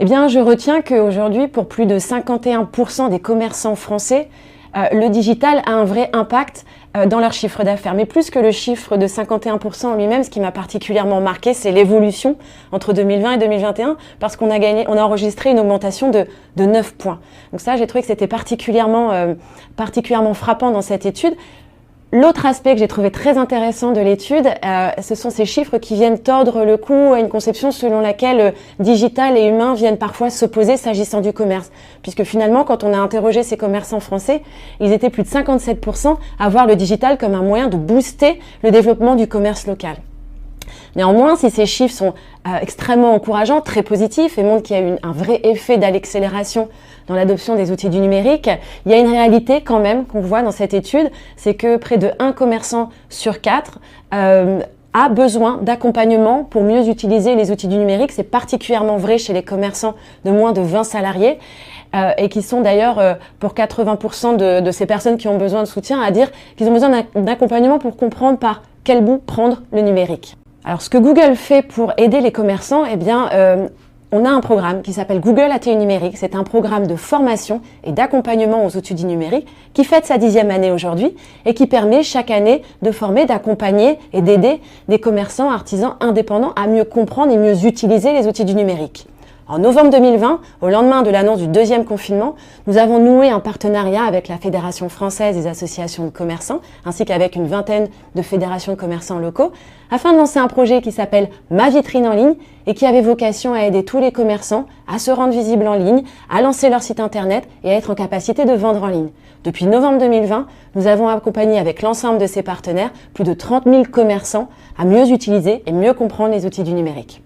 bien, je retiens qu'aujourd'hui, pour plus de 51% des commerçants français, le digital a un vrai impact dans leur chiffre d'affaires. Mais plus que le chiffre de 51% en lui-même, ce qui m'a particulièrement marqué, c'est l'évolution entre 2020 et 2021, parce qu'on a enregistré une augmentation de 9 points. Donc ça, j'ai trouvé que c'était particulièrement frappant dans cette étude. L'autre aspect que j'ai trouvé très intéressant de l'étude, ce sont ces chiffres qui viennent tordre le cou à une conception selon laquelle digital et humain viennent parfois s'opposer s'agissant du commerce. Puisque finalement, quand on a interrogé ces commerçants français, ils étaient plus de 57% à voir le digital comme un moyen de booster le développement du commerce local. Néanmoins, si ces chiffres sont extrêmement encourageants, très positifs et montrent qu'il y a eu un vrai effet d'accélération dans l'adoption des outils du numérique, il y a une réalité quand même qu'on voit dans cette étude, c'est que près de 1 commerçant sur 4 a besoin d'accompagnement pour mieux utiliser les outils du numérique. C'est particulièrement vrai chez les commerçants de moins de 20 salariés. Et qui sont d'ailleurs, pour 80% de ces personnes qui ont besoin de soutien, à dire qu'ils ont besoin d'accompagnement pour comprendre par quel bout prendre le numérique. Alors, ce que Google fait pour aider les commerçants, eh bien, on a un programme qui s'appelle Google ATU numérique. C'est un programme de formation et d'accompagnement aux outils du numérique qui fête sa 10e année aujourd'hui et qui permet chaque année de former, d'accompagner et d'aider des commerçants, artisans indépendants à mieux comprendre et mieux utiliser les outils du numérique. En novembre 2020, au lendemain de l'annonce du 2e confinement, nous avons noué un partenariat avec la Fédération française des associations de commerçants, ainsi qu'avec une vingtaine de fédérations de commerçants locaux, afin de lancer un projet qui s'appelle Ma vitrine en ligne et qui avait vocation à aider tous les commerçants à se rendre visibles en ligne, à lancer leur site internet et à être en capacité de vendre en ligne. Depuis novembre 2020, nous avons accompagné avec l'ensemble de ces partenaires plus de 30 000 commerçants à mieux utiliser et mieux comprendre les outils du numérique.